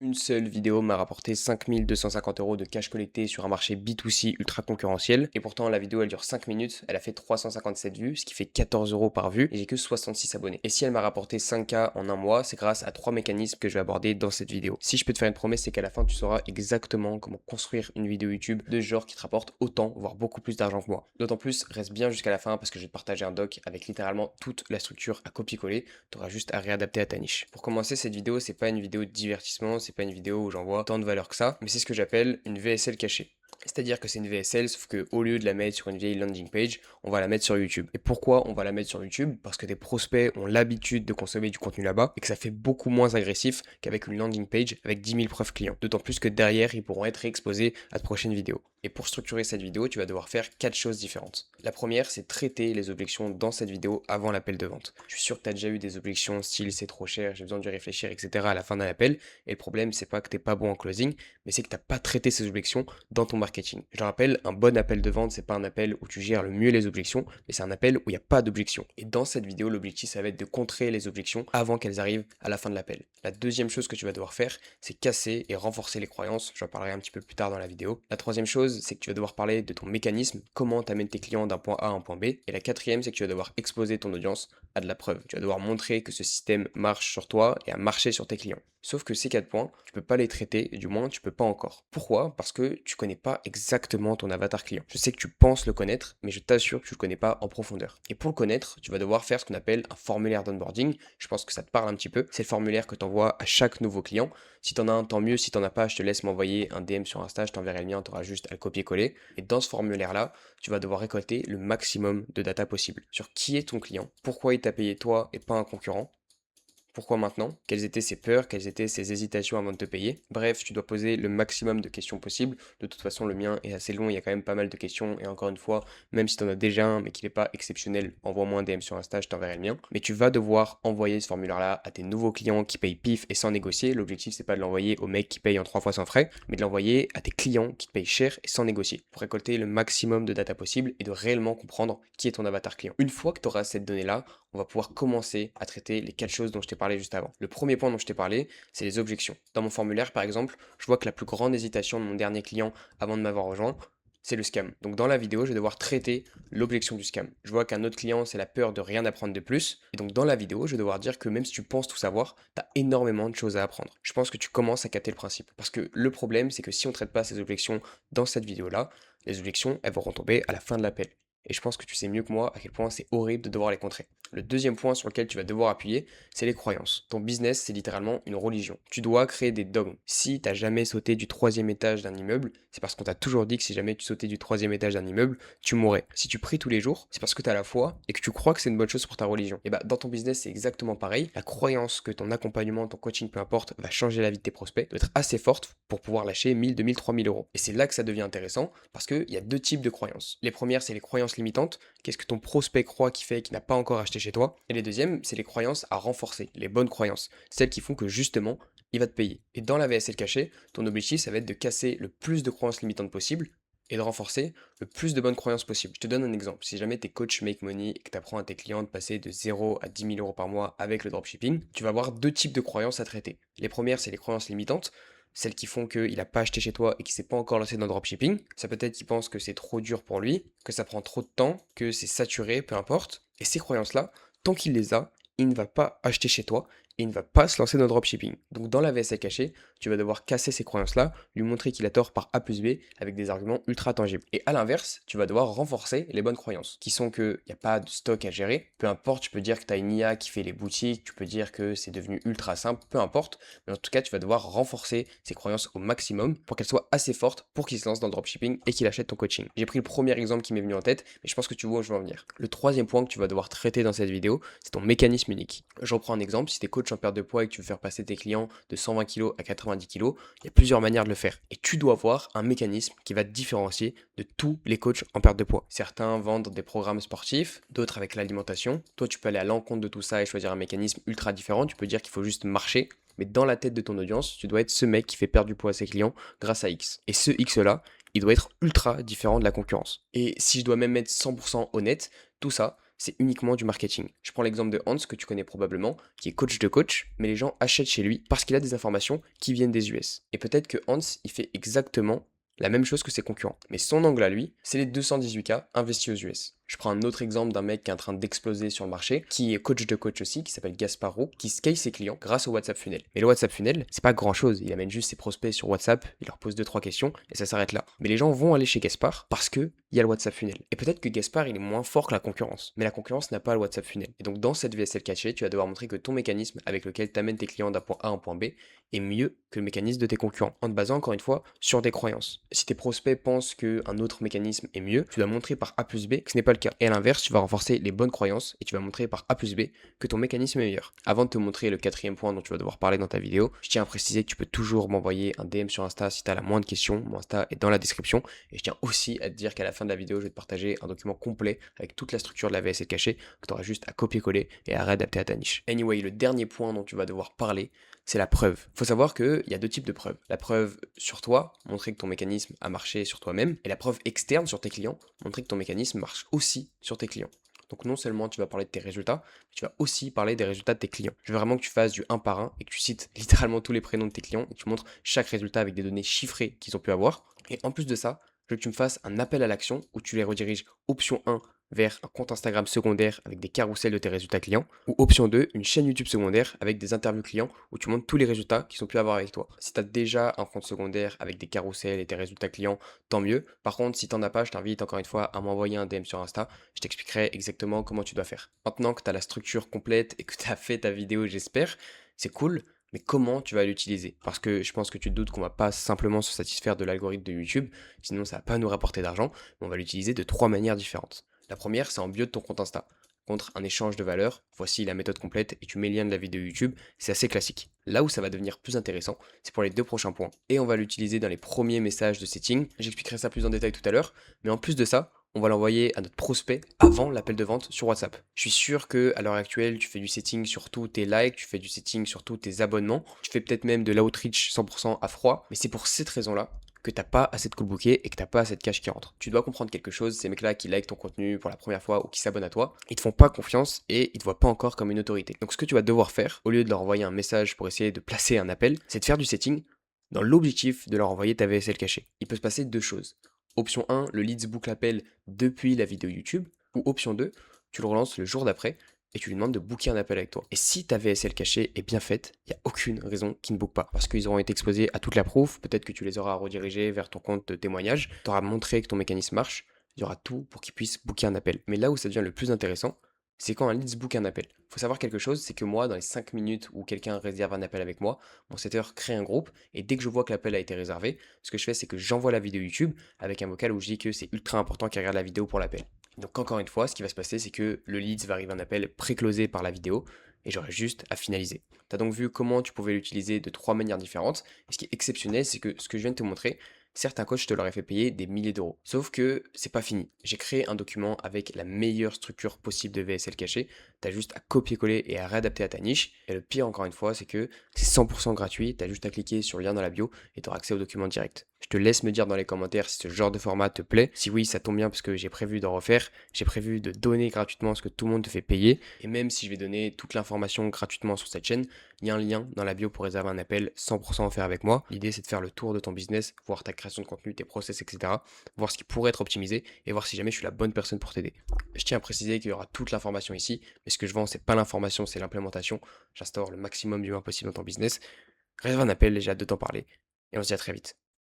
Une seule vidéo m'a rapporté 5 250 € de cash collecté sur un marché B2C ultra concurrentiel. Et pourtant, la vidéo, elle dure 5 minutes. Elle a fait 357 vues, ce qui fait 14 € par vue. Et j'ai que 66 abonnés. Et si elle m'a rapporté 5K en un mois, c'est grâce à 3 mécanismes que je vais aborder dans cette vidéo. Si je peux te faire une promesse, c'est qu'à la fin, tu sauras exactement comment construire une vidéo YouTube de ce genre qui te rapporte autant, voire beaucoup plus d'argent que moi. D'autant plus, reste bien jusqu'à la fin parce que je vais te partager un doc avec littéralement toute la structure à copier-coller. Tu auras juste à réadapter à ta niche. Pour commencer, cette vidéo, c'est pas une vidéo de divertissement, c'est pas une vidéo où j'envoie tant de valeur que ça, mais c'est ce que j'appelle une VSL cachée. C'est-à-dire que c'est une VSL, sauf qu'au lieu de la mettre sur une vieille landing page, on va la mettre sur YouTube. Et pourquoi on va la mettre sur YouTube? Parce que des prospects ont l'habitude de consommer du contenu là-bas et que ça fait beaucoup moins agressif qu'avec une landing page avec 10 000 preuves clients. D'autant plus que derrière, ils pourront être exposés à de prochaines vidéos. Et pour structurer cette vidéo, tu vas devoir faire 4 choses différentes. La première, c'est traiter les objections dans cette vidéo avant l'appel de vente. Je suis sûr que tu as déjà eu des objections style c'est trop cher, j'ai besoin de réfléchir, etc. à la fin d'un appel. Et le problème, c'est pas que t'es pas bon en closing, mais c'est que t'as pas traité ces objections dans ton marketing. Je le rappelle, un bon appel de vente, c'est pas un appel où tu gères le mieux les objections, mais c'est un appel où il n'y a pas d'objection. Et dans cette vidéo, l'objectif, ça va être de contrer les objections avant qu'elles arrivent à la fin de l'appel. La deuxième chose que tu vas devoir faire, c'est casser et renforcer les croyances. J'en parlerai un petit peu plus tard dans la vidéo. La troisième chose, c'est que tu vas devoir parler de ton mécanisme, comment tu amènes tes clients d'un point A à un point B. Et la quatrième, c'est que tu vas devoir exposer ton audience à de la preuve. Tu vas devoir montrer que ce système marche sur toi et a marché sur tes clients. Sauf que ces 4 points, tu peux pas les traiter, et du moins tu peux pas encore. Pourquoi? Parce que tu connais pas exactement ton avatar client. Je sais que tu penses le connaître, mais je t'assure que tu le connais pas en profondeur. Et pour le connaître, tu vas devoir faire ce qu'on appelle un formulaire d'onboarding. Je pense que ça te parle un petit peu. C'est le formulaire que tu envoies à chaque nouveau client. Si t'en as un, tant mieux. Si t'en as pas, je te laisse m'envoyer un DM sur Insta, je t'enverrai le mien, tu auras juste à le copier-coller. Et dans ce formulaire-là, tu vas devoir récolter le maximum de data possible sur qui est ton client, pourquoi il t'a payé toi et pas un concurrent, pourquoi maintenant? Quelles étaient ses peurs? Quelles étaient ses hésitations avant de te payer? Bref, tu dois poser le maximum de questions possibles. De toute façon, le mien est assez long, il y a quand même pas mal de questions. Et encore une fois, même si tu en as déjà un, mais qu'il n'est pas exceptionnel, envoie-moi un DM sur Insta, je t'enverrai le mien. Mais tu vas devoir envoyer ce formulaire-là à tes nouveaux clients qui payent pif et sans négocier. L'objectif, c'est pas de l'envoyer aux mecs qui payent en 3 fois sans frais, mais de l'envoyer à tes clients qui te payent cher et sans négocier. Pour récolter le maximum de data possible et de réellement comprendre qui est ton avatar client. Une fois que tu auras cette donnée-là, on va pouvoir commencer à traiter les 4 choses dont je t'ai parlé juste avant. Le premier point dont je t'ai parlé, c'est les objections. Dans mon formulaire, par exemple, je vois que la plus grande hésitation de mon dernier client avant de m'avoir rejoint, c'est le scam. Donc dans la vidéo, je vais devoir traiter l'objection du scam. Je vois qu'un autre client, c'est la peur de rien apprendre de plus. Et donc dans la vidéo, je vais devoir dire que même si tu penses tout savoir, tu as énormément de choses à apprendre. Je pense que tu commences à capter le principe. Parce que le problème, c'est que si on ne traite pas ces objections dans cette vidéo-là, les objections, elles vont retomber à la fin de l'appel. Et je pense que tu sais mieux que moi à quel point c'est horrible de devoir les contrer. Le deuxième point sur lequel tu vas devoir appuyer, c'est les croyances. Ton business, c'est littéralement une religion. Tu dois créer des dogmes. Si t'as jamais sauté du 3e étage d'un immeuble, c'est parce qu'on t'a toujours dit que si jamais tu sautais du 3e étage d'un immeuble, tu mourrais. Si tu pries tous les jours, c'est parce que t'as la foi et que tu crois que c'est une bonne chose pour ta religion. Et bah, dans ton business, c'est exactement pareil. La croyance que ton accompagnement, ton coaching, peu importe, va changer la vie de tes prospects, doit être assez forte pour pouvoir lâcher 1000, 2000, 3000 €. Et c'est là que ça devient intéressant parce qu'il y a 2 types de croyances. Les premières, c'est les croyances limitantes. Qu'est-ce que ton prospect croit qui fait qu'il n'a pas encore acheté chez toi? Et les deuxièmes, c'est les croyances à renforcer, les bonnes croyances, celles qui font que justement, il va te payer. Et dans la VSL cachée, ton objectif, ça va être de casser le plus de croyances limitantes possible et de renforcer le plus de bonnes croyances possible. Je te donne un exemple. Si jamais t'es coach make money et que tu apprends à tes clients de passer de 0 à 10 000 € par mois avec le dropshipping, tu vas avoir 2 types de croyances à traiter. Les premières, c'est les croyances limitantes, celles qui font qu'il n'a pas acheté chez toi et qu'il s'est pas encore lancé dans le dropshipping. Ça peut être qu'il pense que c'est trop dur pour lui, que ça prend trop de temps, que c'est saturé, peu importe. Et ces croyances-là, tant qu'il les a, il ne va pas acheter chez toi et il ne va pas se lancer dans le dropshipping. Donc dans la VSL cachée, tu vas devoir casser ces croyances-là, lui montrer qu'il a tort par A plus B avec des arguments ultra tangibles. Et à l'inverse, tu vas devoir renforcer les bonnes croyances, qui sont qu'il n'y a pas de stock à gérer, peu importe, tu peux dire que tu as une IA qui fait les boutiques, tu peux dire que c'est devenu ultra simple, peu importe, mais en tout cas, tu vas devoir renforcer ces croyances au maximum pour qu'elles soient assez fortes pour qu'il se lance dans le dropshipping et qu'il achète ton coaching. J'ai pris le premier exemple qui m'est venu en tête, mais je pense que tu vois où je veux en venir. Le troisième point que tu vas devoir traiter dans cette vidéo, c'est ton mécanisme unique. Je reprends un exemple, si tu es coach en perte de poids et que tu veux faire passer tes clients de 120 kg à 90 kg, il y a plusieurs manières de le faire. Et tu dois avoir un mécanisme qui va te différencier de tous les coachs en perte de poids. Certains vendent des programmes sportifs, d'autres avec l'alimentation. Toi, tu peux aller à l'encontre de tout ça et choisir un mécanisme ultra différent. Tu peux dire qu'il faut juste marcher. Mais dans la tête de ton audience, tu dois être ce mec qui fait perdre du poids à ses clients grâce à X. Et ce X-là, il doit être ultra différent de la concurrence. Et si je dois même être 100% honnête, tout ça, c'est uniquement du marketing. Je prends l'exemple de Hans que tu connais probablement, qui est coach de coach, mais les gens achètent chez lui parce qu'il a des informations qui viennent des US. Et peut-être que Hans, il fait exactement la même chose que ses concurrents. Mais son angle à lui, c'est les 218K investis aux US. Je prends un autre exemple d'un mec qui est en train d'exploser sur le marché, qui est coach de coach aussi, qui s'appelle Gaspard Roux, qui scale ses clients grâce au WhatsApp Funnel. Mais le WhatsApp Funnel, c'est pas grand chose. Il amène juste ses prospects sur WhatsApp, il leur pose 2-3 questions et ça s'arrête là. Mais les gens vont aller chez Gaspard parce que il y a le WhatsApp Funnel. Et peut-être que Gaspard, il est moins fort que la concurrence. Mais la concurrence n'a pas le WhatsApp Funnel. Et donc dans cette VSL cachée, tu vas devoir montrer que ton mécanisme avec lequel tu amènes tes clients d'un point A à un point B est mieux que le mécanisme de tes concurrents. En te basant encore une fois sur des croyances. Si tes prospects pensent qu'un autre mécanisme est mieux, tu dois montrer par A plus B que ce n'est pas le cas. Et à l'inverse, tu vas renforcer les bonnes croyances et tu vas montrer par A plus B que ton mécanisme est meilleur. Avant de te montrer le quatrième point dont tu vas devoir parler dans ta vidéo, je tiens à préciser que tu peux toujours m'envoyer un DM sur Insta si tu as la moindre question. Mon Insta est dans la description. Et je tiens aussi à te dire qu'à la fin de la vidéo, je vais te partager un document complet avec toute la structure de la VSL cachée que tu auras juste à copier-coller et à réadapter à ta niche. Anyway, le dernier point dont tu vas devoir parler, c'est la preuve. Faut savoir qu'il y a deux types de preuves. La preuve sur toi, montrer que ton mécanisme a marché sur toi-même, et la preuve externe sur tes clients, montrer que ton mécanisme marche aussi sur tes clients. Donc non seulement tu vas parler de tes résultats, mais tu vas aussi parler des résultats de tes clients. Je veux vraiment que tu fasses du 1 par 1 et que tu cites littéralement tous les prénoms de tes clients et que tu montres chaque résultat avec des données chiffrées qu'ils ont pu avoir. Et en plus de ça, je veux que tu me fasses un appel à l'action où tu les rediriges option 1 vers un compte Instagram secondaire avec des carousels de tes résultats clients, ou option 2, une chaîne YouTube secondaire avec des interviews clients où tu montres tous les résultats qu'ils ont pu avoir avec toi. Si tu as déjà un compte secondaire avec des carousels et tes résultats clients, tant mieux. Par contre, si tu n'en as pas, je t'invite encore une fois à m'envoyer un DM sur Insta, je t'expliquerai exactement comment tu dois faire. Maintenant que tu as la structure complète et que tu as fait ta vidéo, j'espère, c'est cool. Mais comment tu vas l'utiliser? Parce que je pense que tu te doutes qu'on va pas simplement se satisfaire de l'algorithme de YouTube, sinon ça va pas nous rapporter d'argent, mais on va l'utiliser de 3 manières différentes. La première, c'est en bio de ton compte Insta. Contre un échange de valeurs, voici la méthode complète et tu mets le lien de la vidéo YouTube, c'est assez classique. Là où ça va devenir plus intéressant, c'est pour les deux prochains points. Et on va l'utiliser dans les premiers messages de setting, j'expliquerai ça plus en détail tout à l'heure, mais en plus de ça, on va l'envoyer à notre prospect avant l'appel de vente sur WhatsApp. Je suis sûr que à l'heure actuelle, tu fais du setting sur tous tes likes, tu fais du setting sur tous tes abonnements, tu fais peut-être même de l'outreach 100% à froid, mais c'est pour cette raison-là que t'as pas assez de cold bookés et que t'as pas assez de cash qui rentre. Tu dois comprendre quelque chose, ces mecs-là qui like ton contenu pour la première fois ou qui s'abonnent à toi, ils te font pas confiance et ils te voient pas encore comme une autorité. Donc ce que tu vas devoir faire, au lieu de leur envoyer un message pour essayer de placer un appel, c'est de faire du setting dans l'objectif de leur envoyer ta VSL cachée. Il peut se passer deux choses. Option 1, le leads book l'appel depuis la vidéo YouTube, ou option 2, tu le relances le jour d'après et tu lui demandes de booker un appel avec toi. Et si ta VSL cachée est bien faite, il n'y a aucune raison qu'ils ne bookent pas. Parce qu'ils auront été exposés à toute la proof, peut-être que tu les auras redirigés vers ton compte de témoignage, tu auras montré que ton mécanisme marche, il y aura tout pour qu'ils puissent booker un appel. Mais là où ça devient le plus intéressant, c'est quand un leads book un appel. Faut savoir quelque chose, c'est que moi, dans les 5 minutes où quelqu'un réserve un appel avec moi, mon setter crée un groupe et dès que je vois que l'appel a été réservé, ce que je fais, c'est que j'envoie la vidéo YouTube avec un vocal où je dis que c'est ultra important qu'il regarde la vidéo pour l'appel. Donc encore une fois, ce qui va se passer, c'est que le leads va arriver un appel pré-closé par la vidéo et j'aurai juste à finaliser. Tu as donc vu comment tu pouvais l'utiliser de 3 manières différentes. Et ce qui est exceptionnel, c'est que ce que je viens de te montrer, certains coachs te l'auraient fait payer des milliers d'euros. Sauf que c'est pas fini. J'ai créé un document avec la meilleure structure possible de VSL cachée. T'as juste à copier-coller et à réadapter à ta niche. Et le pire encore une fois, c'est que c'est 100% gratuit. T'as juste à cliquer sur le lien dans la bio et t'auras accès au document direct. Je te laisse me dire dans les commentaires si ce genre de format te plaît. Si oui, ça tombe bien parce que j'ai prévu d'en refaire. J'ai prévu de donner gratuitement ce que tout le monde te fait payer. Et même si je vais donner toute l'information gratuitement sur cette chaîne, il y a un lien dans la bio pour réserver un appel 100% offert avec moi. L'idée, c'est de faire le tour de ton business, voir ta création de contenu, tes process, etc. Voir ce qui pourrait être optimisé et voir si jamais je suis la bonne personne pour t'aider. Je tiens à préciser qu'il y aura toute l'information ici, mais ce que je vends, c'est pas l'information, c'est l'implémentation. J'instaure le maximum d'humains possible dans ton business. Réserve un appel, j'ai hâte de t'en parler et on se dit à très vite.